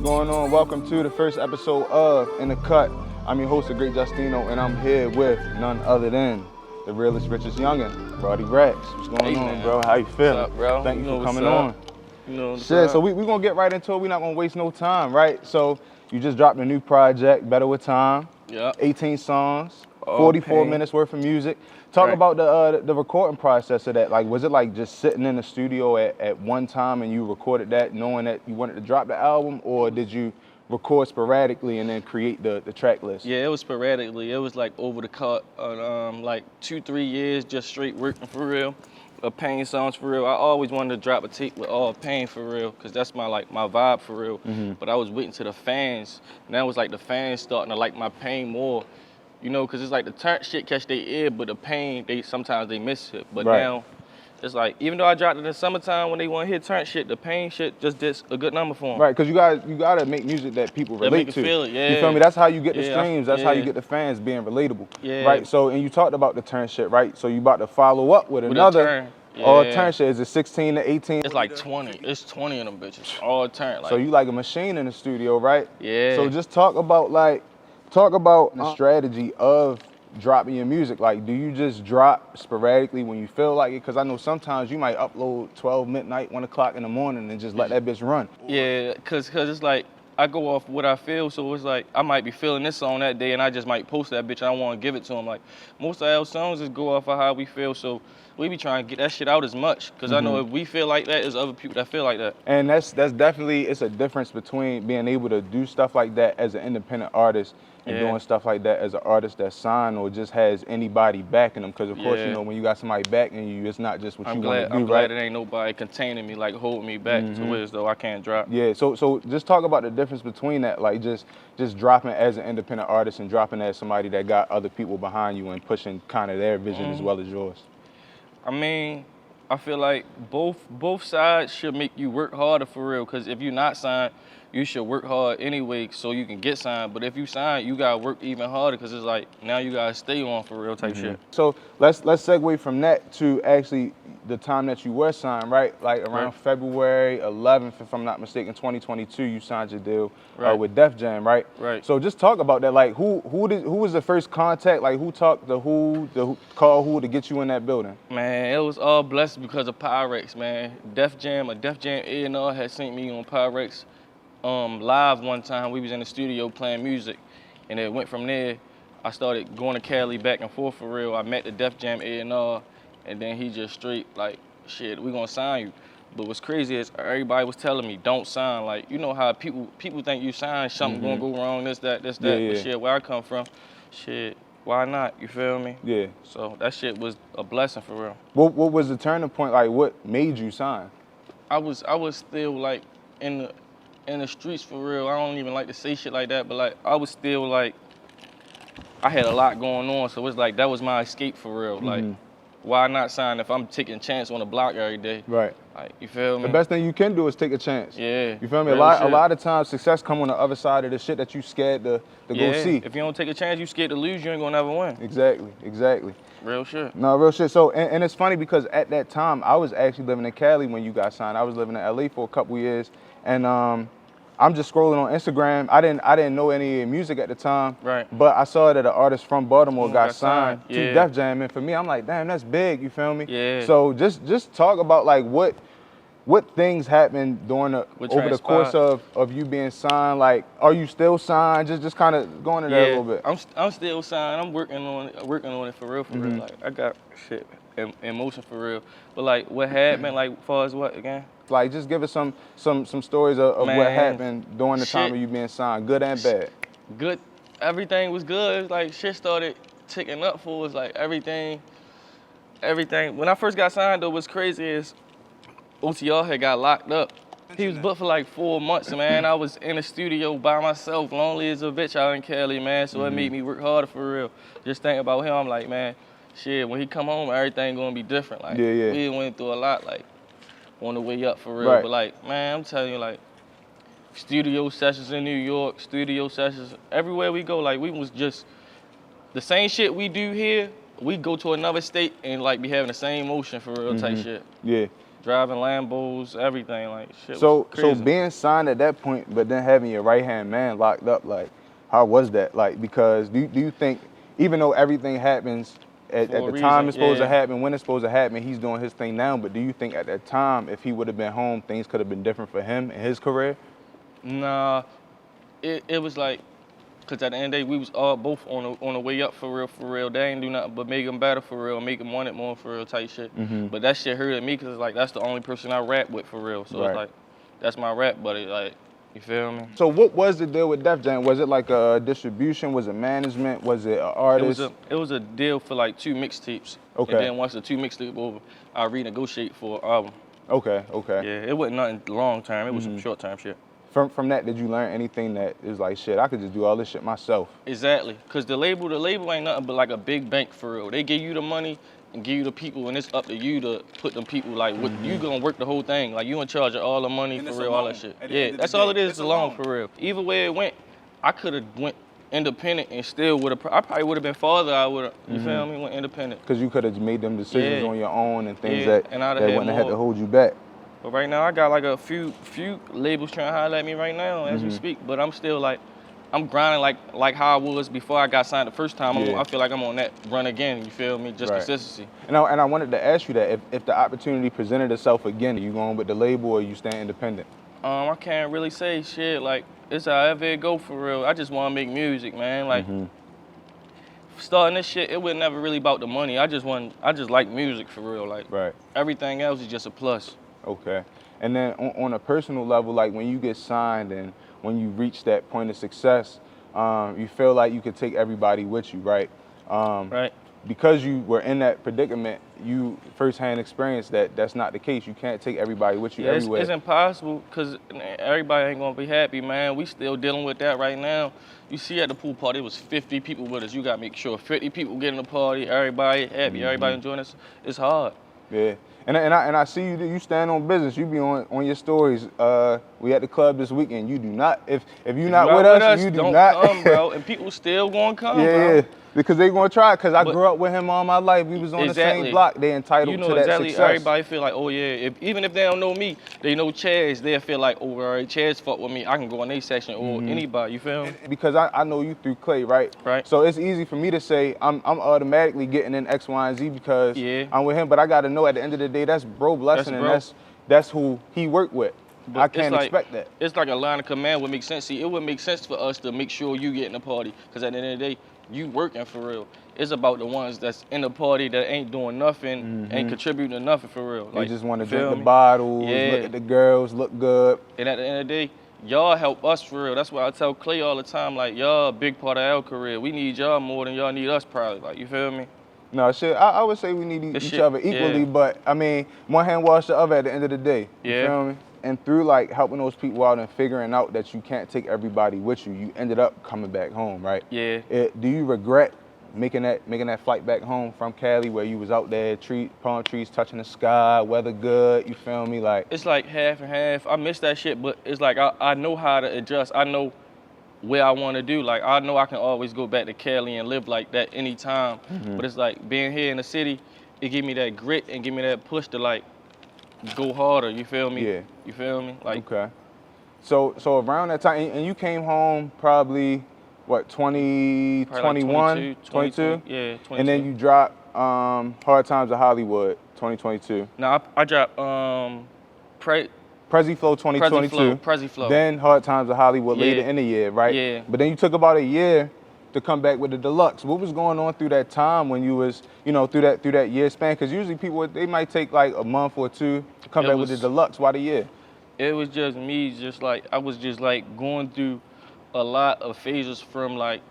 going on? Welcome to the first episode of In the Cut. I'm your host, TheGreatJustino, and I'm here with none other than the realest, richest youngin', Roddy Rackzz. What's going on, bro? How you feeling? What's up, bro? Thank you for coming up. on. You know Shit, so we're gonna get right into it. We're not gonna waste no time, right? So you just dropped a new project, Better With Time. Yep. 18 songs, 44 minutes worth of music. Talk about the recording process of that. Like, was it like just sitting in the studio at one time and you recorded that knowing that you wanted to drop the album, or did you record sporadically and then create the track list? Yeah, it was sporadically. It was like over the cut, like 2-3 years just straight working for real. Pain songs for real. I always wanted to drop a tape with all Pain for real, cause that's my vibe for real. But I was waiting to the fans. Now it's like the fans starting to like my Pain more. You know, cause it's like the turn shit catch their ear, but the Pain, sometimes they miss it. But now, it's like, even though I dropped it in the summertime when they want to hear turn shit, the Pain shit just did a good number for them. Right, cause you gotta make music that people relate to. Feel it, yeah. You feel me? That's how you get the streams. That's how you get the fans being relatable. Yeah. Right. So, and you talked about the turn shit, right? So you about to follow up with another. Turn. Yeah. All turn shit. Is it 16 to 18? It's like 20. It's 20 of them bitches. All turn. Like, so you like a machine in the studio, right? Yeah. So just talk about the strategy of dropping your music. Like, do you just drop sporadically when you feel like it? Because I know sometimes you might upload 12 midnight, 1 o'clock in the morning and just let that bitch run. Yeah, cause it's like, I go off what I feel, so it's like, I might be feeling this song that day and I just might post that bitch and I want to give it to them. Like, most of our songs just go off of how we feel, so we be trying to get that shit out as much, cause I know if we feel like that, there's other people that feel like that. And that's definitely, it's a difference between being able to do stuff like that as an independent artist and doing stuff like that as an artist that's signed or just has anybody backing them. Because of course, you know, when you got somebody backing you, it's not just what you want to do, I'm glad it ain't nobody containing me, like holding me back to where as though I can't drop. Yeah, so just talk about the difference between that, like just dropping as an independent artist and dropping as somebody that got other people behind you and pushing kind of their vision as well as yours. I mean, I feel like both sides should make you work harder for real, because if you're not signed, you should work hard anyway so you can get signed. But if you sign, you gotta work even harder, because it's like, now you gotta stay on for real type shit. So let's segue from that to actually the time that you were signed, right? Like around February 11th, if I'm not mistaken, 2022, you signed your deal with Def Jam, right? Right. So just talk about that. Like who was the first contact? Like who talked to who called who to get you in that building? Man, it was all blessed because of Pyrex, man. Def Jam A&R had sent me on Pyrex live one time. We was in the studio playing music, and it went from there. I started going to Cali back and forth for real. I met the Def Jam A&R, and then he just straight like, shit, we gonna sign you. But what's crazy is everybody was telling me, don't sign. Like, you know how people think you sign, something gonna go wrong, this, that. Yeah. But shit, where I come from, shit, why not? You feel me? Yeah. So that shit was a blessing for real. What was the turning point? Like what made you sign? I was still like in the streets for real. I don't even like to say shit like that, but like I was still like, I had a lot going on, so it's like that was my escape for real. Like, why not sign if I'm taking a chance on the block every day? Right. Like, you feel me? The best thing you can do is take a chance. Yeah. You feel me? A lot of times success come on the other side of the shit that you scared to go see. If you don't take a chance, you scared to lose, you ain't gonna never win. Exactly. Real shit. No, real shit. So, and it's funny because at that time, I was actually living in Cali when you got signed. I was living in LA for a couple years, and I'm just scrolling on Instagram. I didn't know any music at the time. Right. But I saw that an artist from Baltimore got signed to Def Jam, and for me, I'm like, damn, that's big. You feel me? Yeah. So just talk about like what things happened during over the course of you being signed. Like, are you still signed? Just kind of going into that a little bit. I'm still signed. I'm working on it for real. Like, I got shit in motion for real. But like, what happened? Like, as far as what again? Like, just give us some stories of what happened during the time of you being signed, good and bad. Good, everything was good. It was like shit started ticking up for us. Like everything. When I first got signed, though, what's crazy is OTR had got locked up. He was booked for like 4 months, man. I was in the studio by myself, lonely as a bitch out in Cali, man. So it made me work harder for real. Just think about him. I'm like, man, shit, when he come home, everything gonna be different. Like, we went through a lot, like, on the way up for real. But like, man, I'm telling you, like, studio sessions in New York, studio sessions, everywhere we go, like, we was just, the same shit we do here, we go to another state and like be having the same motion for real type shit. Yeah. driving Lambos, everything, like shit So was crazy. so being signed at that point, but then having your right hand man locked up, like how was that? Like because do you think even though everything happens at the time it's supposed to happen, when it's supposed to happen, he's doing his thing now, but do you think at that time if he would have been home, things could have been different for him and his career? Nah, it was like, cause at the end of the day we was all both on the way up for real. They ain't do nothing but make him better for real, make him want it more for real type shit. But that shit hurt me cause like that's the only person I rap with for real. So it's like that's my rap buddy, like you feel me? So what was the deal with Def Jam? Was it like a distribution? Was it management? Was it an artist? It was a deal for like 2 mixtapes. Okay. And then once the 2 mixtapes over, I renegotiate for an album. Okay. Yeah, it wasn't nothing long term. It was some short term shit. From that, did you learn anything that is like, shit, I could just do all this shit myself? Exactly, cause the label ain't nothing but like a big bank for real. They give you the money and give you the people, and it's up to you to put them people like what you gonna work the whole thing. Like you in charge of all the money for real, all that shit. Yeah, that's all it is. It's a loan for real. Either way it went, I could have went independent and still would have. I probably would have been farther. I would have. You feel me? Went independent. Because you could have made them decisions on your own and things that and wouldn't have had to hold you back. But right now I got like a few labels trying to holler at me right now as we speak. But I'm still like, I'm grinding like how I was before I got signed the first time. I feel like I'm on that run again. You feel me? Just consistency. And I wanted to ask you that if the opportunity presented itself again, are you going with the label or you staying independent? I can't really say shit. Like it's however it go for real. I just want to make music, man. Like starting this shit, it was never really about the money. I just like music for real. Like everything else is just a plus. Okay. And then on a personal level, like when you get signed and when you reach that point of success, you feel like you could take everybody with you, right? Because you were in that predicament, you firsthand experienced that that's not the case. You can't take everybody with you everywhere. It's impossible because everybody ain't gonna be happy, man. We still dealing with that right now. You see at the pool party, it was 50 people with us. You gotta make sure 50 people get in the party, everybody happy, everybody enjoying this. It's hard. Yeah. And I see you stand on business. You be on your stories. We at the club this weekend. You do not if you're not with us, you do don't not come, bro. And people still gonna come, bro. Yeah. Because they gonna try. Because I grew up with him all my life. We was on the same block. They entitled to that success. Everybody feel like, oh yeah. Even if they don't know me, they know Chaz. They feel like, oh, all right, Chaz fuck with me. I can go in their section or anybody. You feel me? Because I know you through Clay, right? Right. So it's easy for me to say I'm automatically getting in X, Y, and Z because I'm with him. But I gotta know at the end of the day that's bro blessing, and that's who he worked with. But I can't expect that. It's like a line of command would make sense. See, it would make sense for us to make sure you get in the party. Because at the end of the day, you working for real. It's about the ones that's in the party that ain't doing nothing, ain't contributing to nothing for real. They just want to drink the bottles, look at the girls, look good. And at the end of the day, y'all help us for real. That's why I tell Clay all the time, like, y'all a big part of our career. We need y'all more than y'all need us probably. Like, you feel me? No, shit, I would say we need each other equally, but I mean, one hand wash the other at the end of the day. You feel me? And through like helping those people out and figuring out that you can't take everybody with you, you ended up coming back home, right? Yeah. Do you regret making that flight back home from Cali where you was out there, palm trees touching the sky, weather good, you feel me? Like it's like half and half. I miss that shit, but it's like I know how to adjust. I know where I want to do. Like I know I can always go back to Cali and live like that anytime. But it's like being here in the city, it give me that grit and give me that push to like go harder, you feel me? Yeah. You feel me? Like okay. So around that time, and you came home probably, what, 2021? 22? Yeah, 22. And then you dropped Hard Times of Hollywood, 2022. No, I dropped Prezi Flow 2022. Prezi Flow. Then Hard Times of Hollywood later in the year, right? Yeah. But then you took about a year to come back with the deluxe. What was going on through that time when you was, through that year span? Because usually people, they might take like a month or two to come back with the deluxe. Why the year? It was just me, I was just like going through a lot of phases from like,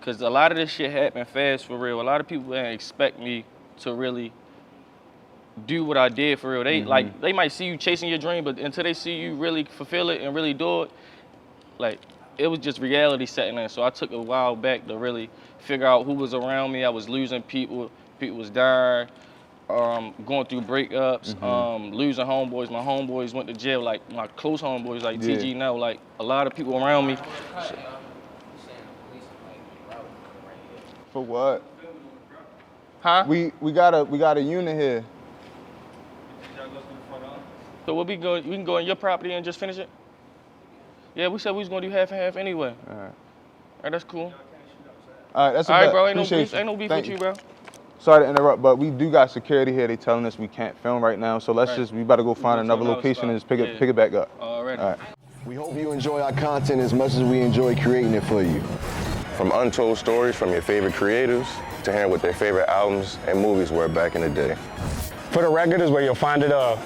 cause a lot of this shit happened fast for real. A lot of people didn't expect me to really do what I did for real. They they might see you chasing your dream, but until they see you really fulfill it and really do it, like, it was just reality setting in. So I took a while back to really figure out who was around me. I was losing people was dying, going through breakups, losing homeboys. My homeboys went to jail, like my close homeboys, like TG now, like a lot of people around me. For what? Huh? We got a unit here. So we can go on your property and just finish it? Yeah, we said we was gonna do half and half anyway. All right. All right, that's cool. All right, that's a All right, bet. bro, ain't no Appreciate beef, you. ain't no beef Thank with you, bro. Sorry to interrupt, but we do got security here. They telling us we can't film right now, so let's we better go find another location and just pick it back up. Already. All right. We hope you enjoy our content as much as we enjoy creating it for you. From untold stories from your favorite creatives to hearing what their favorite albums and movies were back in the day. For the record is where you'll find it all.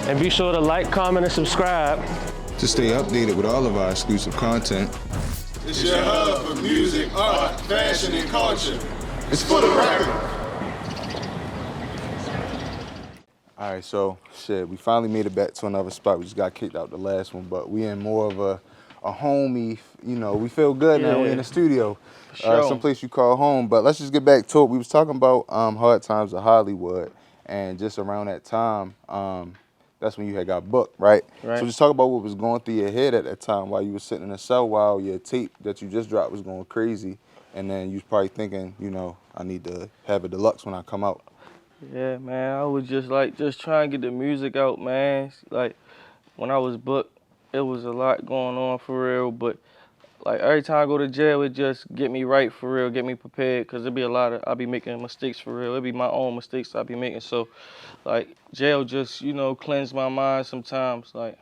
And be sure to like, comment, and subscribe To stay updated with all of our exclusive content, It's your hub for music, art, fashion, and culture. It's for the record. all right, so we finally made it back to another spot. We just got kicked out the last one, but we in more of a homey, you know, we feel good now. We in the studio, someplace you call home. But let's just get back to it. We was talking about Hard Times of Hollywood, and just around that time, that's when you had got booked, right? So just talk about what was going through your head at that time while you were sitting in a cell while your tape that you just dropped was going crazy, and then you was probably thinking, you know, I need to have a deluxe when I come out. Yeah, man, I was just trying to get the music out, man. Like, when I was booked, it was a lot going on for real, but like every time I go to jail, it just get me right for real, get me prepared, cause it be I'll be making mistakes for real. It be my own mistakes I be making, so like jail just, you know, cleanse my mind sometimes, like,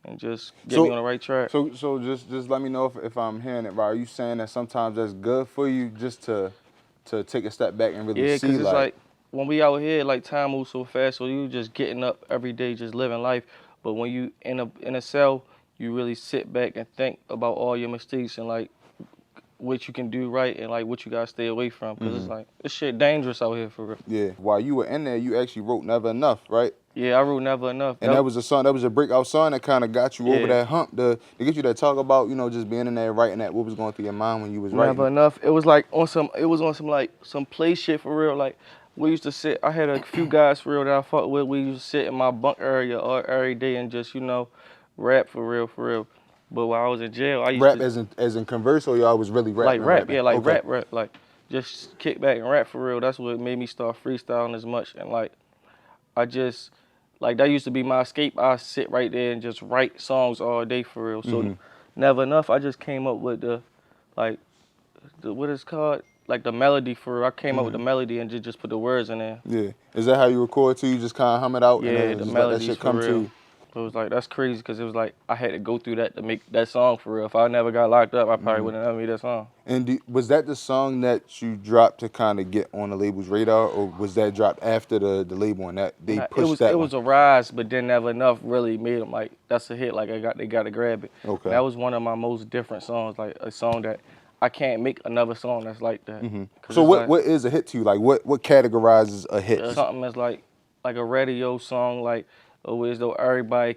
and just get me on the right track. So just let me know if I'm hearing it right. Are you saying that sometimes that's good for you just to take a step back and really see, cause it's like when we out here, like time moves so fast, so you just getting up every day, just living life. But when you in a cell, you really sit back and think about all your mistakes and like what you can do right and like what you gotta stay away from. Cause it's like, this shit dangerous out here for real. Yeah. While you were in there, you actually wrote Never Enough, right? Yeah, I wrote Never Enough. And that was a breakout song that kind of got you over that hump to get you to talk about, you know, just being in there writing that. What was going through your mind when you was writing? Never Enough. It was like on some play shit for real. Like we used to sit, I had a few guys for real that I fucked with. We used to sit in my bunk area every day and just, you know, rap for real. But while I was in jail, I used rap to as in converse, or y'all was really rapping? Like rap, rapping? yeah, like okay. rap, like just kick back and rap for real. That's what made me start freestyling as much. And like, I just, like that used to be my escape. I sit right there and just write songs all day for real. So Never Enough, I just came up with what is called? Like the melody for real. I came up with the melody and just put the words in there. Yeah. Is that how you record too? You just kind of hum it out and then the just let that melodies shit come for to real. you? So it was like, that's crazy because it was like, I had to go through that to make that song for real. If I never got locked up, I probably wouldn't have made that song. And was that the song that you dropped to kind of get on the label's radar, or was that dropped after the label and that they pushed that It was a rise, but then Never Enough really made them like, that's a hit, like they got to grab it. Okay. And that was one of my most different songs, like a song that I can't make another song that's like that. So what is a hit to you? Like what categorizes a hit? Something that's like a radio song, like always though everybody,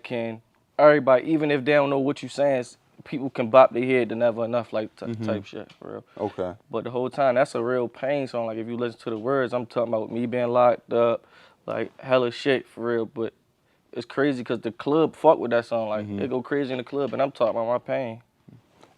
even if they don't know what you're saying, people can bop their head to Never Enough, like type shit, for real. Okay. But the whole time, that's a real pain song. Like, if you listen to the words, I'm talking about me being locked up, like, hella shit, for real. But it's crazy because the club fuck with that song. Like, it go crazy in the club, and I'm talking about my pain.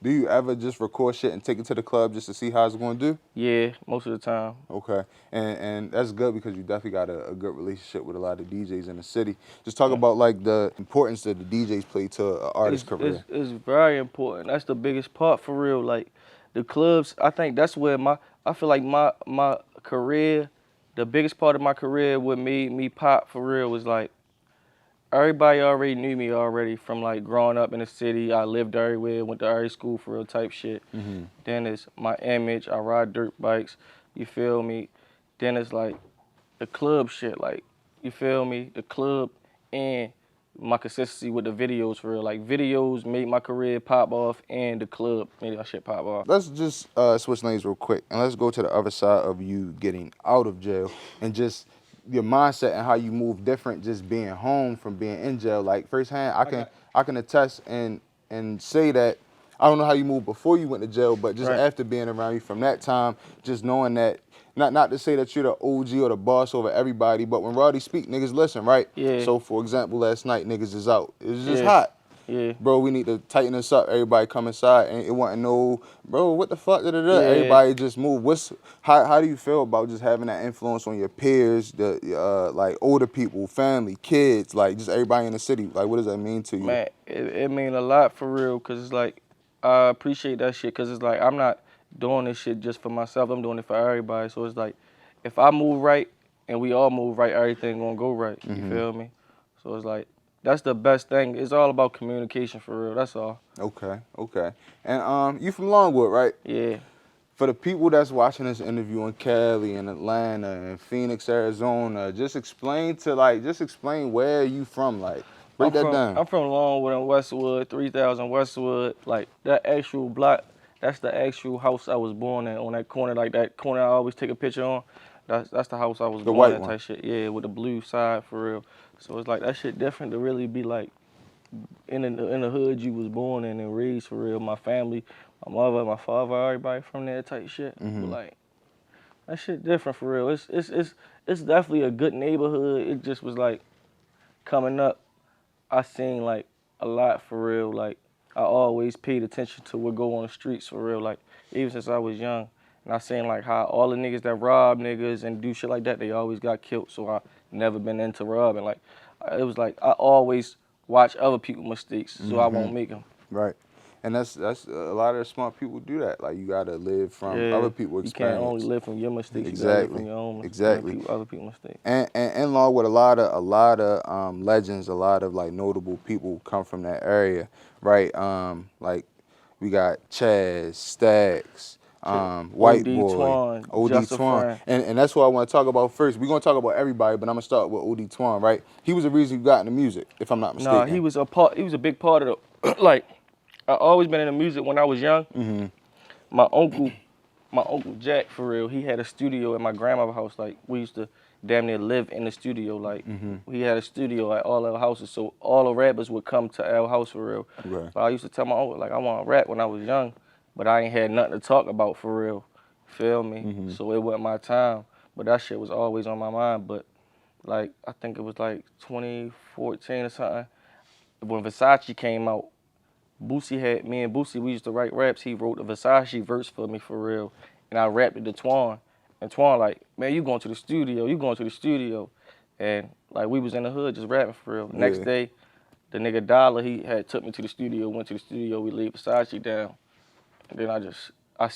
Do you ever just record shit and take it to the club just to see how it's going to do? Yeah, most of the time. Okay, and that's good because you definitely got a good relationship with a lot of DJs in the city. Just talk about like the importance that the DJs play to an artist's career. It's very important. That's the biggest part for real. Like the clubs, I think that's where I feel like my career, the biggest part of my career, what made me pop for real was like, everybody already knew me already from like growing up in the city. I lived everywhere, went to every school for real type shit. Then it's my image. I ride dirt bikes. You feel me? Then it's like the club shit. Like, you feel me? The club and my consistency with the videos for real. Like videos made my career pop off, and the club made that shit pop off. Let's just switch lanes real quick, and let's go to the other side of you getting out of jail and just your mindset and how you move different just being home from being in jail. Like firsthand, I can attest and say that I don't know how you moved before you went to jail, but just after being around you from that time, just knowing that, not to say that you're the OG or the boss over everybody, but when Roddy speak, niggas listen, right? Yeah. So for example, last night niggas is out. It was just hot. Yeah. bro, we need to tighten this up. Everybody come inside, and it wasn't no, bro, what the fuck did it? Yeah. Everybody just move. How do you feel about just having that influence on your peers, like older people, family, kids, like just everybody in the city? Like, what does that mean to you? Man, it mean a lot for real, cause it's like I appreciate that shit, cause it's like I'm not doing this shit just for myself. I'm doing it for everybody. So it's like if I move right and we all move right, everything gonna go right. You feel me? So it's like that's the best thing. It's all about communication for real. That's all. Okay. And you from Longwood, right? Yeah. For the people that's watching this interview in Cali and Atlanta and Phoenix, Arizona, just explain where you from, like break that down. I'm from Longwood and Westwood, 3000 Westwood. Like that actual block, that's the actual house I was born in, on that corner, like that corner I always take a picture on. That's the house I was born white in, one. type shit. Yeah, with the blue side for real. So it's like that shit different to really be like in the hood you was born in and raised for real. My family, my mother, my father, everybody from there type shit. But like that shit different for real. It's definitely a good neighborhood. It just was like coming up, I seen like a lot for real. Like I always paid attention to what go on the streets for real. Like even since I was young. And I seen like how all the niggas that rob niggas and do shit like that, they always got killed. So I never been into robbing. Like it was like I always watch other people's mistakes so I won't make them. Right. And that's a lot of the smart people do that. Like you gotta live from other people's experience. You can't only live from your mistakes. Exactly. You gotta live from your own Exactly. other people's mistakes. And along with a lot of legends, a lot of like notable people come from that area, right? Like we got Chaz, Stacks, White Boy, OD Twan, and that's what I want to talk about first. We're gonna talk about everybody, but I'm gonna start with OD Twan, right? He was the reason you got into music, if I'm not mistaken. Nah, he was a big part of the like. I always been into music when I was young. My uncle Jack, for real, he had a studio at my grandmother's house. Like we used to damn near live in the studio. Like he had a studio at all our houses, so all the rappers would come to our house for real. Right. But I used to tell my uncle like I want to rap when I was young, but I ain't had nothing to talk about for real. Feel me? So it wasn't my time. But that shit was always on my mind. But like I think it was like 2014 or something when Versace came out. Me and Boosie, we used to write raps. He wrote a Versace verse for me for real. And I rapped it to Twan. And Twan like, man, you going to the studio. And like we was in the hood just rapping for real. Next day, the nigga Dollar, he had took me to the studio, went to the studio, we laid Versace down. And then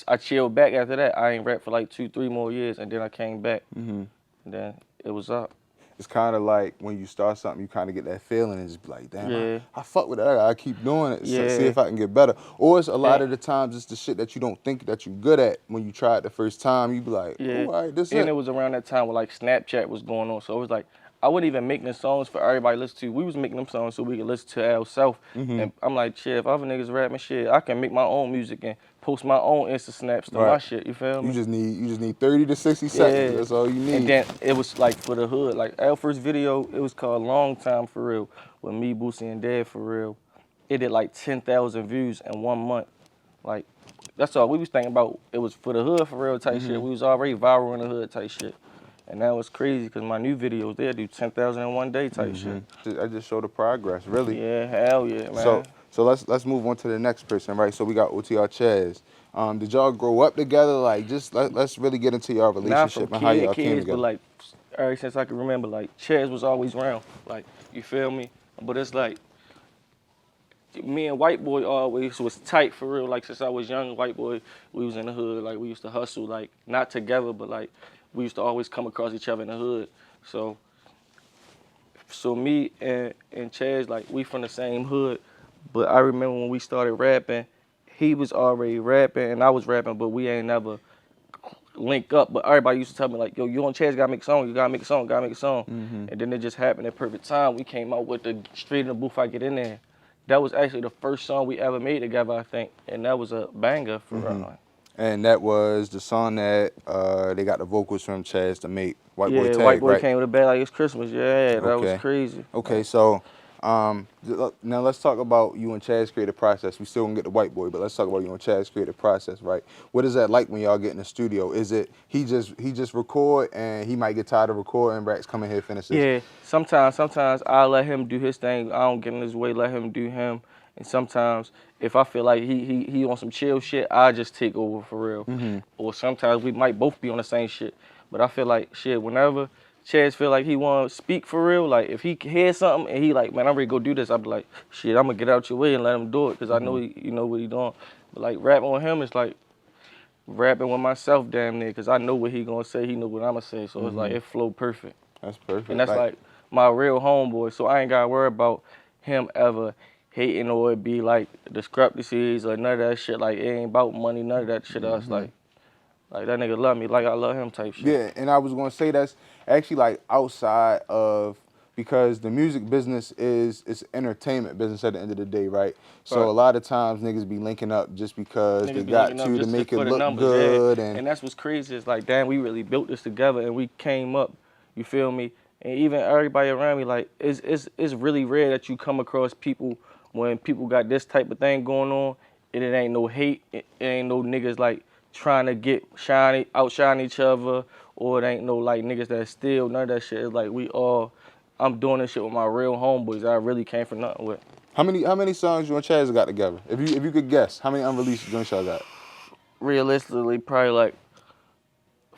I chilled back after that. I ain't rapped for like 2-3 more years, and then I came back. And then it was up. It's kind of like when you start something, you kind of get that feeling and just be like, damn, I fuck with that. I gotta keep doing it, see if I can get better. Or it's a lot of the times it's the shit that you don't think that you're good at. When you try it the first time, you be like, oh, all right, this is it. And it was around that time where like Snapchat was going on, so it was like, I wasn't even making the songs for everybody to listen to. We was making them songs so we could listen to ourselves. And I'm like, shit, if other niggas rapping shit, I can make my own music and post my own Insta snaps to my shit. You feel me? You just need 30 to 60 seconds. That's all you need. And then it was like for the hood. Like our first video, it was called Long Time for real, with me, Boosie, and Dad for real. It did like 10,000 views in 1 month. Like that's all we was thinking about. It was for the hood for real type shit. We was already viral in the hood type shit. And that was crazy because my new videos, they'll do 10,000 in 1 day type shit. I just show the progress, really. Yeah, hell yeah, man. So let's move on to the next person, right? So we got OTR Chaz. Did y'all grow up together? Like, just let's really get into y'all relationship and how y'all came together. But like, ever since I can remember, like Chaz was always around. Like, you feel me? But it's like, me and White Boy always was tight for real. Like since I was young, White Boy, we was in the hood. Like we used to hustle, like not together, but like we used to always come across each other in the hood. So me and Chaz, like we from the same hood. But I remember when we started rapping, he was already rapping and I was rapping, but we ain't never link up. But everybody used to tell me like, yo, you and Chaz gotta make a song, you gotta make a song, gotta make a song. And then it just happened at perfect time. We came out with the Straight in the Booth, I Get In There. That was actually the first song we ever made together, I think. And that was a banger for real. And that was the song that they got the vocals from Chaz to make. White Boy Tag, White Boy right? came with a bag like it's Christmas. Yeah, that was crazy. Okay, so now let's talk about you and Chaz's creative process. We still gonna get the White Boy, but let's talk about you and Chaz's creative process, right? What is that like when y'all get in the studio? Is it he just record and he might get tired of recording, Rackzz come in here finish this? Yeah, sometimes I'll let him do his thing. I don't get in his way, let him do him. And sometimes if I feel like he on some chill shit, I just take over for real. Or sometimes we might both be on the same shit. But I feel like shit, whenever Chaz feel like he want to speak for real, like if he hears something and he like, man, I'm ready to go do this, I be like, shit, I'm gonna get out your way and let him do it because I know he know what he doing. But like rapping with him is like rapping with myself damn near because I know what he gonna say, he know what I'm gonna say. So it's like, it flow perfect. That's perfect. And that's like my real homeboy, so I ain't gotta worry about him ever hating or it be like discrepancies or none of that shit. Like it ain't about money, none of that shit. Us like that nigga love me like I love him type shit. Yeah, and I was gonna say that's actually like outside of, because the music business it's entertainment business at the end of the day, right? So a lot of times niggas be linking up just because they got to make it look numbers, good. Yeah. And that's what's crazy. It's like, damn, we really built this together and we came up. You feel me? And even everybody around me, like, it's really rare that you come across people when people got this type of thing going on, and it ain't no hate, it ain't no niggas like trying to get outshine each other, or it ain't no like niggas that steal, none of that shit. It's like I'm doing this shit with my real homeboys that I really came from nothing with. How many songs you and Chaz got together? If you could guess, how many unreleased joints y'all got? Realistically, probably like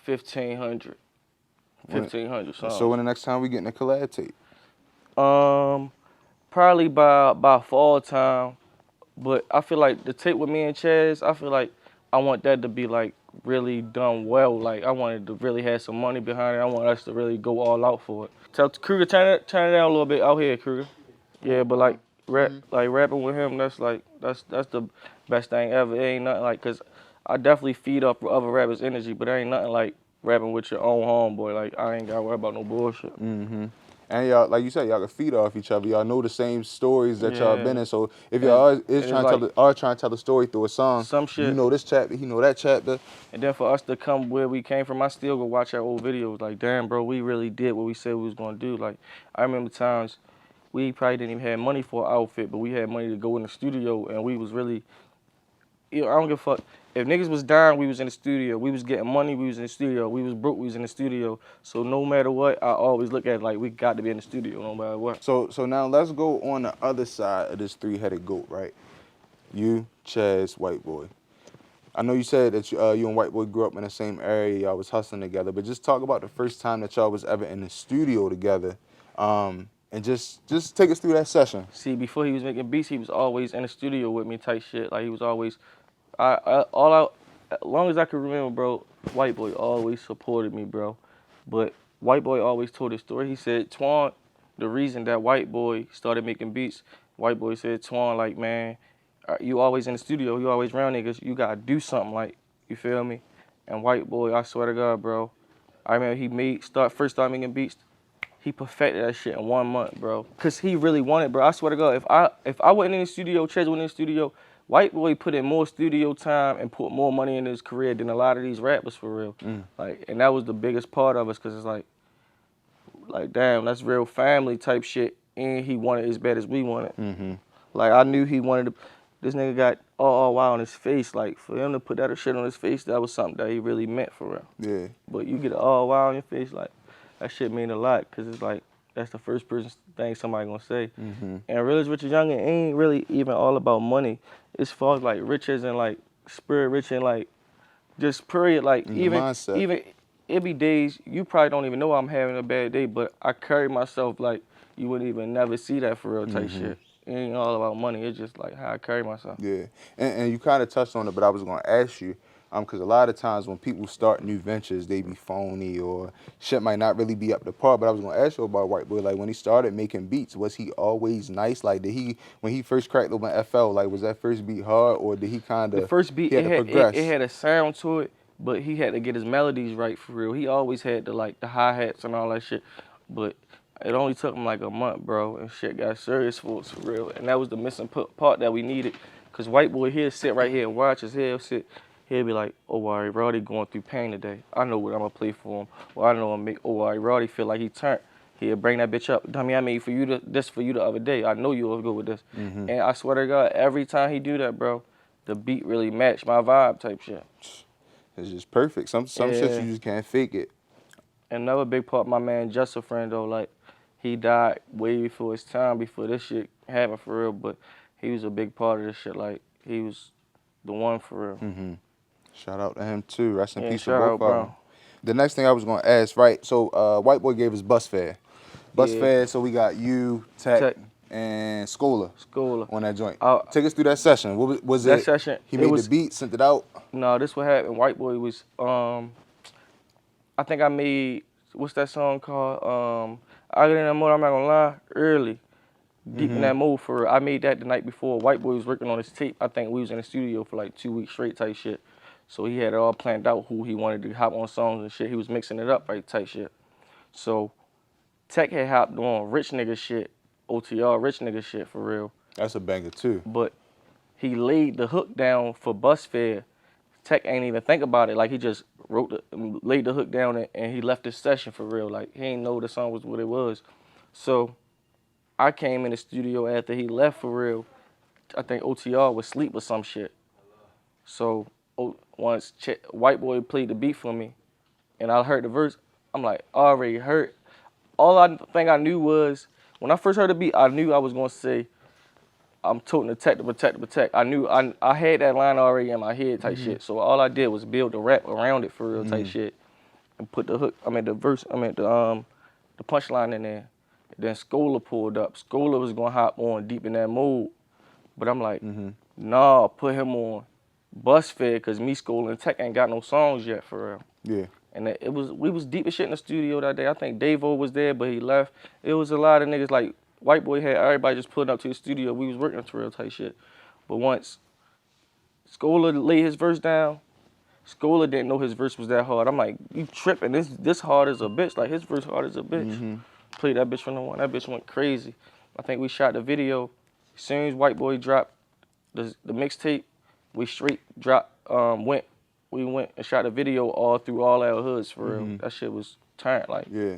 1,500. 1,500 songs. So when the next time we getting a collab tape? Probably by fall time. But I feel like the tape with me and Chaz, I feel like I want that to be like really done well. Like I wanted to really have some money behind it. I want us to really go all out for it. Tell Kruger turn it down a little bit out here, Kruger. Yeah, but like rapping with him, that's the best thing ever. It ain't nothing like, cause I definitely feed off other rappers' energy, but there ain't nothing like rapping with your own homeboy. Like I ain't gotta worry about no bullshit. And y'all, like you said, y'all can feed off each other. Y'all know the same stories that y'all been in. So if y'all trying to tell a story through a song, some shit, you know this chapter, he know that chapter. And then for us to come where we came from, I still go watch our old videos. Like, damn, bro, we really did what we said we was gonna do. Like, I remember times we probably didn't even have money for an outfit, but we had money to go in the studio, and we was really, I don't give a fuck. If niggas was down, we was in the studio. We was getting money, we was in the studio. We was broke, we was in the studio. So no matter what, I always look at it like we got to be in the studio no matter what. So now let's go on the other side of this three-headed goat, right? You, Chaz, White Boy. I know you said that you and White Boy grew up in the same area, y'all was hustling together, but just talk about the first time that y'all was ever in the studio together, and just take us through that session. See, before he was making beats, he was always in the studio with me type shit. Like he was always, as long as I can remember, bro, White Boy always supported me, bro. But White Boy always told his story. He said, Twan, the reason that White Boy started making beats, White Boy said, Twan, like, man, you always in the studio, you always around niggas, you gotta do something, like, you feel me? And White Boy, I swear to God, bro, I remember he first started making beats, he perfected that shit in 1 month, bro. Cause he really wanted, bro. I swear to God, if I wasn't in the studio, Chaz wasn't in the studio, White Boy put in more studio time and put more money in his career than a lot of these rappers for real. Like, and that was the biggest part of us, cause it's like damn, that's real family type shit. And he wanted as bad as we wanted. Like I knew he wanted to. This nigga got all wild on his face. Like for him to put that shit on his face, that was something that he really meant for real. Yeah. But you get all wild on your face, like that shit mean a lot, cause it's like that's the first person thing somebody gonna say. And Real is Rich is Young ain't really even all about money. It's far as like riches and like spirit rich and like just period. Like even it be days you probably don't even know I'm having a bad day, but I carry myself like you wouldn't even never see that for real type shit. It ain't all about money. It's just like how I carry myself. Yeah, and you kind of touched on it, but I was gonna ask you, because a lot of times when people start new ventures, they be phony or shit might not really be up to par. But I was gonna ask you about White Boy. Like when he started making beats, was he always nice? Like when he first cracked open FL, like was that first beat hard, or did he kind of? The first beat it had a sound to it, but he had to get his melodies right for real. He always had the hi-hats and all that shit, but it only took him like a month, bro, and shit got serious for us for real. And that was the missing part that we needed, cause White Boy he'll sit right here and watch us. He'll be like, oh, Roddy going through pain today. I know what I'm gonna play for him. Or I know I'm gonna make Roddy feel like he turned. He'll bring that bitch up. Dummy, I made this for you the other day. I know you'll go with this. And I swear to God, every time he do that, bro, the beat really matched my vibe type shit. It's just perfect. Some shit you just can't fake it. Another big part, my man Just a Friend though, like he died way before his time, before this shit happened for real. But he was a big part of this shit. Like, he was the one for real. Shout out to him too. Rest in Yeah, peace to shout both out, of bro. them. The next thing I was gonna ask, right? So White Boy gave us bus fare. Bus Yeah. fare, so we got you, Tech, Tech. and Scholar on that joint. Take us through that session. What was That it? session, He it made was- the beat, sent it out. No, this what happened. White Boy was, I think I made, what's that song called? I get in that mode, I'm not gonna lie, early. Deep in that mode for real. I made that the night before. White Boy was working on his tape. I think we was in the studio for like 2 weeks straight type shit. So he had it all planned out who he wanted to hop on songs and shit. He was mixing it up right type shit. So Tech had hopped on rich nigga shit, OTR rich nigga shit for real. That's a banger too. But he laid the hook down for bus fare. Tech ain't even think about it. Like he just laid the hook down and he left his session for real. Like he ain't know the song was what it was. So I came in the studio after he left for real. I think OTR was asleep or some shit. So once White Boy played the beat for me and I heard the verse, I'm like, I already heard. All I think I knew was, when I first heard the beat, I knew I was gonna say, I'm toting the tech to protect the protect. I knew I had that line already in my head type shit. So all I did was build the rap around it for real type shit. And put the hook, the verse, the punchline in there. Then Scholar pulled up. Scholar was gonna hop on deep in that mode. But I'm like, nah, put him on bus fare, cause me, Scholar, and Tech ain't got no songs yet for real. Yeah. And we was deep as shit in the studio that day. I think Davo was there, but he left. It was a lot of niggas like White Boy had everybody just pulling up to the studio. We was working for real type shit. But once Scholar laid his verse down, Scholar didn't know his verse was that hard. I'm like, you tripping? This hard as a bitch. Like his verse hard as a bitch. Played that bitch from the one. That bitch went crazy. I think we shot the video. As soon as White Boy dropped the mixtape, we straight we went and shot a video all through all our hoods for real. That shit was turned like. Yeah.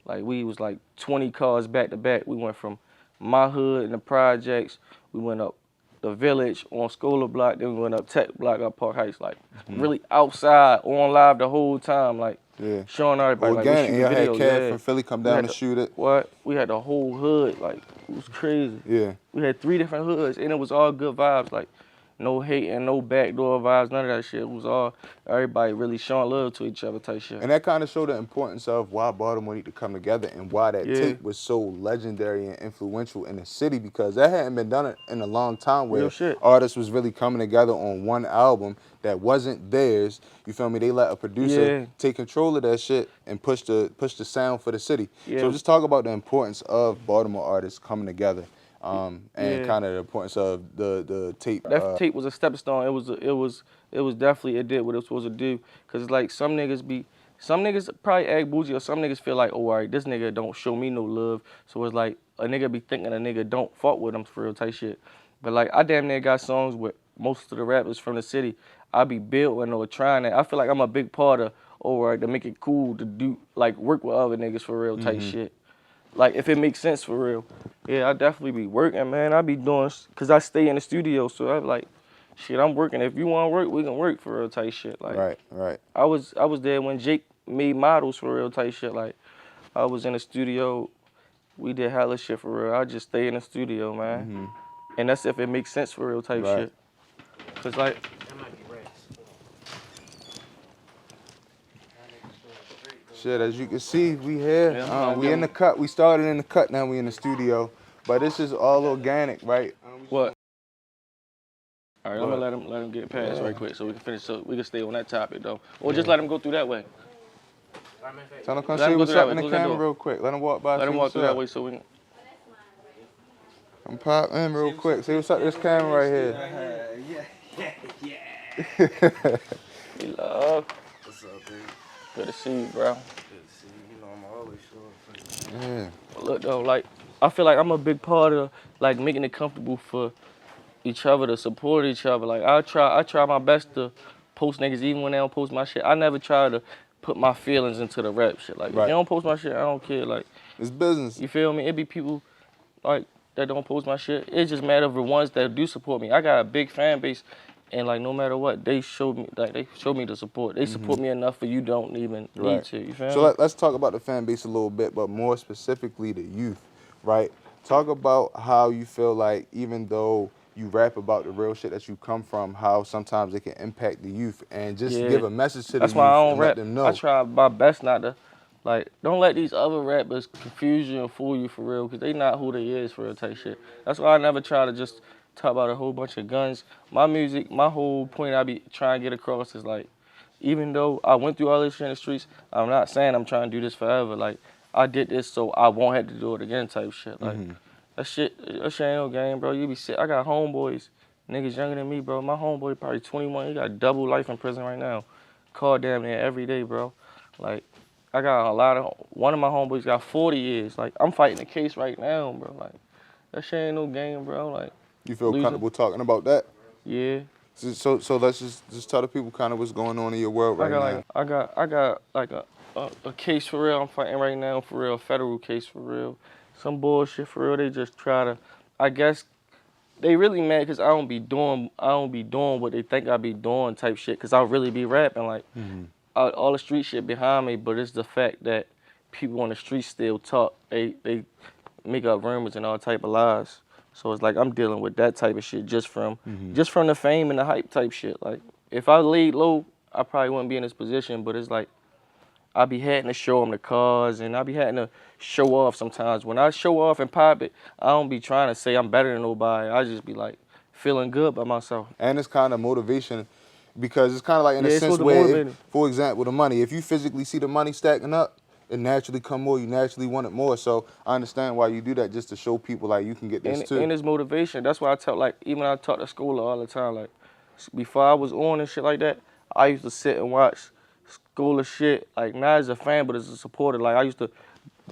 Like we was like 20 cars back to back. We went from my hood and the projects. We went up the village on Scholar Block. Then we went up Tech Block up Park Heights. Like really outside on live the whole time. Like showing everybody like we Organic. shoot Y'all had videos. Kev from Philly come down and shoot it. What? We had the whole hood. Like it was crazy. Yeah. We had 3 different hoods and it was all good vibes. Like no hate and no backdoor vibes, none of that shit. It was all everybody really showing love to each other type shit. And that kind of showed the importance of why Baltimore need to come together and why that tape was so legendary and influential in the city, because that hadn't been done in a long time where artists was really coming together on one album that wasn't theirs. You feel me? They let a producer take control of that shit and push the sound for the city. So just talk about the importance of Baltimore artists coming together. And kind of the importance of the tape. That tape was a stepping stone. It was definitely, it did what it was supposed to do. Cause it's like some niggas probably act bougie, or some niggas feel like, oh, all right, this nigga don't show me no love. So it's like a nigga be thinking a nigga don't fuck with him for real type shit. But like I damn near got songs with most of the rappers from the city. I be building or trying to. I feel like I'm a big part of, oh, all right, to make it cool to do like work with other niggas for real type shit. Like, if it makes sense for real. Yeah, I definitely be working, man. I be doing, cause I stay in the studio, so I like, shit, I'm working. If you wanna work, we can work for real type shit. Like, right. I was there when Jake made models for real type shit. Like, I was in the studio, we did hella shit for real. I just stay in the studio, man. And that's if it makes sense for real type shit. Cause like, shit, as you can see, we here. We in the cut. We started in the cut, now we in the studio. But this is all organic, right? What? All right, I'm gonna let him get past right quick so we can finish. So we can stay on that topic though, or just let him go through that way. Tell him come see what's up in the camera real quick. Let him walk by. Let him walk through that way so we can. Come pop in real quick. See what's up this camera right here. We love. What's up, dude? Good to see you, bro. Good to see you. You know I'm always showing for you. Yeah. Look though, like I feel like I'm a big part of like making it comfortable for each other to support each other. Like I try my best to post niggas even when they don't post my shit. I never try to put my feelings into the rap shit. Like if they don't post my shit, I don't care. Like it's business. You feel me? It be people like that don't post my shit. It just matter of the ones that do support me. I got a big fan base. And like no matter what, they showed me the support. They support me enough for you don't even need to. You feel me? So let's talk about the fan base a little bit, but more specifically the youth, right? Talk about how you feel like, even though you rap about the real shit that you come from, how sometimes it can impact the youth, and just give a message to the That's youth why I don't and rap. let them know. I try my best not to, like, don't let these other rappers confuse you and fool you for real, because they not who they is for real type shit. That's why I never try to just talk about a whole bunch of guns. My music, my whole point I be trying to get across is like, even though I went through all this shit in the streets, I'm not saying I'm trying to do this forever. Like, I did this so I won't have to do it again type shit. Like, that shit ain't no game, bro. You be sick. I got homeboys, niggas younger than me, bro. My homeboy probably 21. He got double life in prison right now. Call damn near every day, bro. Like, I got one of my homeboys got 40 years. Like, I'm fighting a case right now, bro. Like, that shit ain't no game, bro. Like, You feel comfortable talking about that? yeah. So let's just tell the people kind of what's going on in your world right now. I got like a case for real. I'm fighting right now for real. Federal case for real. Some bullshit for real. They just try to, I guess, they really mad because I don't be doing what they think I be doing type shit. Cause I really be rapping like all the street shit behind me. But it's the fact that people on the street still talk. They make up rumors and all type of lies. So it's like I'm dealing with that type of shit just from the fame and the hype type shit. Like if I laid low, I probably wouldn't be in this position. But it's like I be having to show them the cars and I be having to show off sometimes. When I show off in private, I don't be trying to say I'm better than nobody. I just be like feeling good by myself. And it's kind of motivation, because it's kind of like in a sense where, for example, the money. If you physically see the money stacking up, it naturally come more. You naturally want it more. So I understand why you do that, just to show people like you can get this too. And it's motivation. That's why I tell, like, even I talk to school all the time. Like before I was on and shit like that, I used to sit and watch school of shit. Like not as a fan, but as a supporter. Like I used to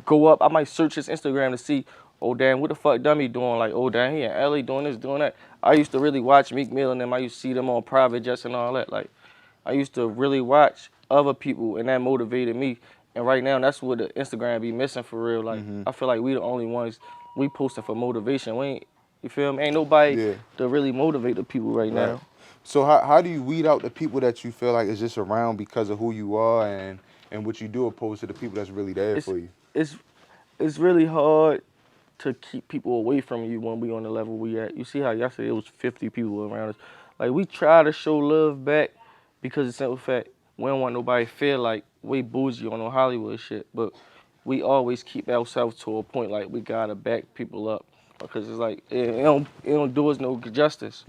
go up. I might search his Instagram to see, oh damn, what the fuck Dummy doing? Like, oh damn, he in LA doing this, doing that. I used to really watch Meek Mill and them. I used to see them on private jets and all that. Like I used to really watch other people, and that motivated me. And right now, that's what the Instagram be missing for real. Like, I feel like we the only ones, we posting for motivation. We ain't, you feel me? Ain't nobody to really motivate the people right now. So how do you weed out the people that you feel like is just around because of who you are and what you do, opposed to the people that's really there for you? It's really hard to keep people away from you when we on the level we at. You see how yesterday it was 50 people around us. Like, we try to show love back because it's simple fact, we don't want nobody to feel like we bougie on no Hollywood shit, but we always keep ourselves to a point like we gotta back people up, because it's like it don't do us no justice.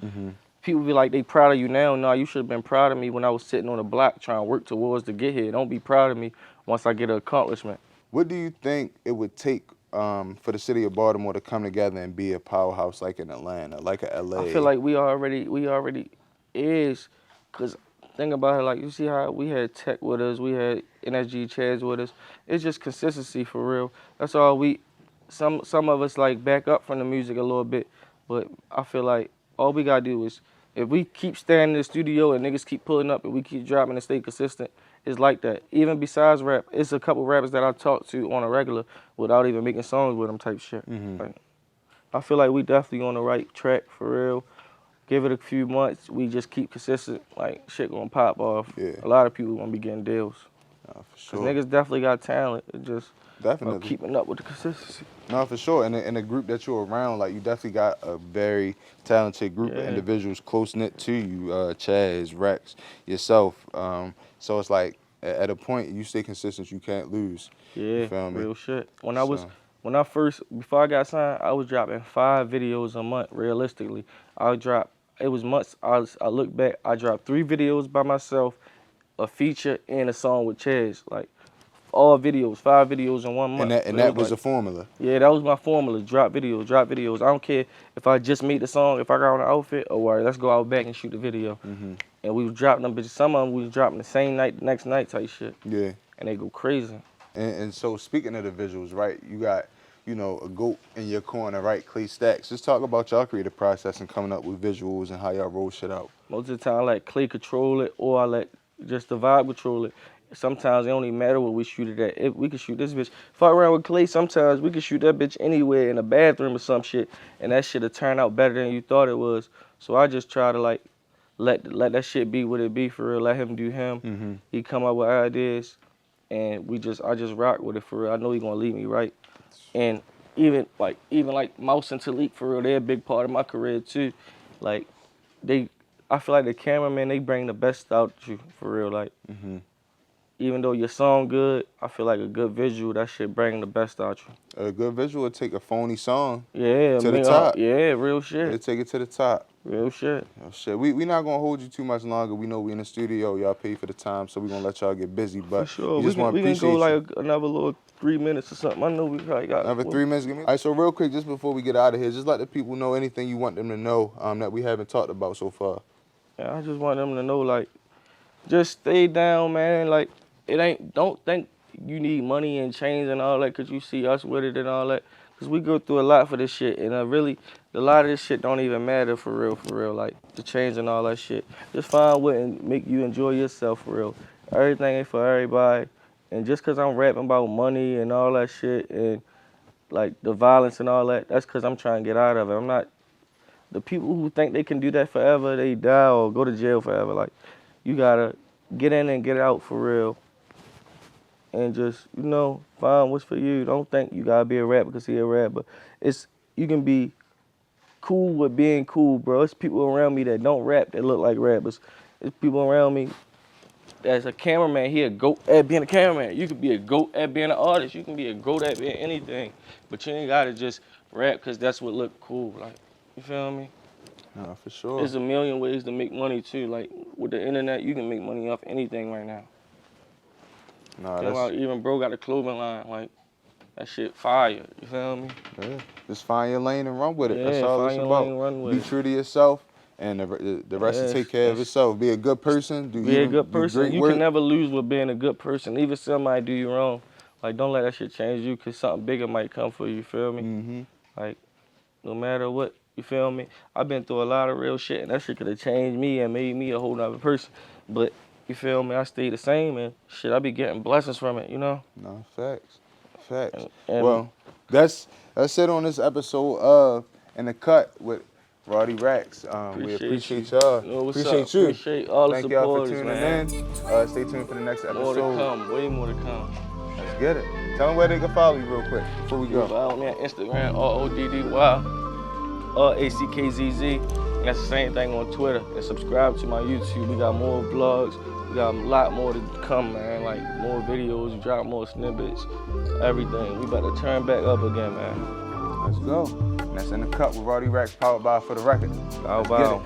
People be like they proud of you now. No, you should have been proud of me when I was sitting on the block trying to work towards to get here. Don't be proud of me once I get an accomplishment. What do you think it would take for the city of Baltimore to come together and be a powerhouse like in Atlanta, like a LA? I feel like we already is, cause think about it, like you see how we had Tech with us, we had NSG Chaz with us. It's just consistency for real. That's all some of us like back up from the music a little bit, but I feel like all we gotta do is, if we keep staying in the studio and niggas keep pulling up and we keep dropping and stay consistent, it's like that. Even besides rap, it's a couple rappers that I talk to on a regular without even making songs with them type shit. Like, I feel like we definitely on the right track for real. Give it a few months, we just keep consistent, like shit gonna pop off. A lot of people gonna be getting deals. For sure. Cause niggas definitely got talent. It just definitely keeping up with the consistency. No, for sure. And in the group that you're around, like you definitely got a very talented group of individuals close knit to you, Chaz, Rex, yourself. So it's like at a point you stay consistent, you can't lose. Yeah, you feel me? Real shit. Before I got signed, I was dropping 5 videos a month. Realistically, it was months. I look back, I dropped 3 videos by myself, a feature and a song with Chaz. Like all videos, 5 videos in 1 month. And that was a formula. Yeah, that was my formula. Drop videos. I don't care if I just made the song, if I got on an outfit, or let's go out back and shoot the video. And we was dropping them, but some of them we was dropping the same night, the next night type shit. Yeah. And they go crazy. And so speaking of the visuals, right, you got, you know, a GOAT in your corner, right, Clay Stacks. Just talk about y'all creative process and coming up with visuals and how y'all roll shit out. Most of the time I let Clay control it, or I let just the vibe control it. Sometimes it don't even matter what we shoot it at. If we can shoot this bitch, fuck around with Clay, sometimes we can shoot that bitch anywhere in a bathroom or some shit, and that shit'll turn out better than you thought it was. So I just try to like let that shit be what it be for real. Let him do him. He come up with ideas, and I just rock with it for real. I know he gonna lead me right. And even like Mouse and Talik, for real, they're a big part of my career too. Like, I feel like the cameraman, they bring the best out of you, for real. Like, even though your song good, I feel like a good visual, that shit bring the best out you. A good visual will take a phony song to the top. Yeah, real shit. It'll take it to the top. Real shit. Oh, shit. We not gonna hold you too much longer. We know we in the studio. Y'all pay for the time, so we gonna let y'all get busy. But For sure. we just want to we can appreciate go you. like another little 3 minutes or something. I know we probably got Another 3 minutes. All right, so real quick, just before we get out of here, just let the people know anything you want them to know that we haven't talked about so far. Yeah, I just want them to know, like, just stay down, man. Like, don't think you need money and change and all that, because you see us with it and all that. Because we go through a lot for this shit, and a lot of this shit don't even matter for real. Like, the change and all that shit. Just find what and make you enjoy yourself for real. Everything ain't for everybody. And just because I'm rapping about money and all that shit and, like, the violence and all that, that's because I'm trying to get out of it. I'm not, the people who think they can do that forever, they die or go to jail forever. Like, you gotta get in and get out for real. And just, find what's for you. Don't think you gotta be a rapper because he a rapper. You can be cool with being cool, bro. It's people around me that don't rap that look like rappers. It's people around me that's a cameraman. He a goat at being a cameraman. You can be a goat at being an artist. You can be a goat at being anything. But you ain't gotta just rap because that's what look cool. Like, you feel me? No, for sure. There's a million ways to make money too. Like, with the internet, you can make money off anything right now. No, even bro got a clothing line, like, that shit fire, you feel me? Yeah. Just find your lane and run with it. Yeah, That's all it's find your about. lane, run with Be it. true to yourself, and the rest will take care of itself. Be a good person. Be a good person. great You work. can never lose with being a good person. Even somebody do you wrong, like, don't let that shit change you, because something bigger might come for you, feel me? Like, no matter what, you feel me? I've been through a lot of real shit, and that shit could have changed me and made me a whole nother person. But, you feel me? I stay the same, and shit, I be getting blessings from it, No, facts. And Well, that's it on this episode of In the Cut with Roddy Rackzz. We appreciate y'all. Appreciate you. Appreciate all the Thank y'all for supporters, tuning man. in. Stay tuned for the next episode. More to come, way more to come. Let's get it. Tell them where they can follow you real quick before we go. Follow me on Instagram, RODDY, and that's the same thing on Twitter. And subscribe to my YouTube. We got more vlogs. We got a lot more to come, man. Like, more videos, drop more snippets, everything. We about to turn back up again, man. Let's go. And that's In the Cut with Roddy Rackzz, powered by For the Record. Bow.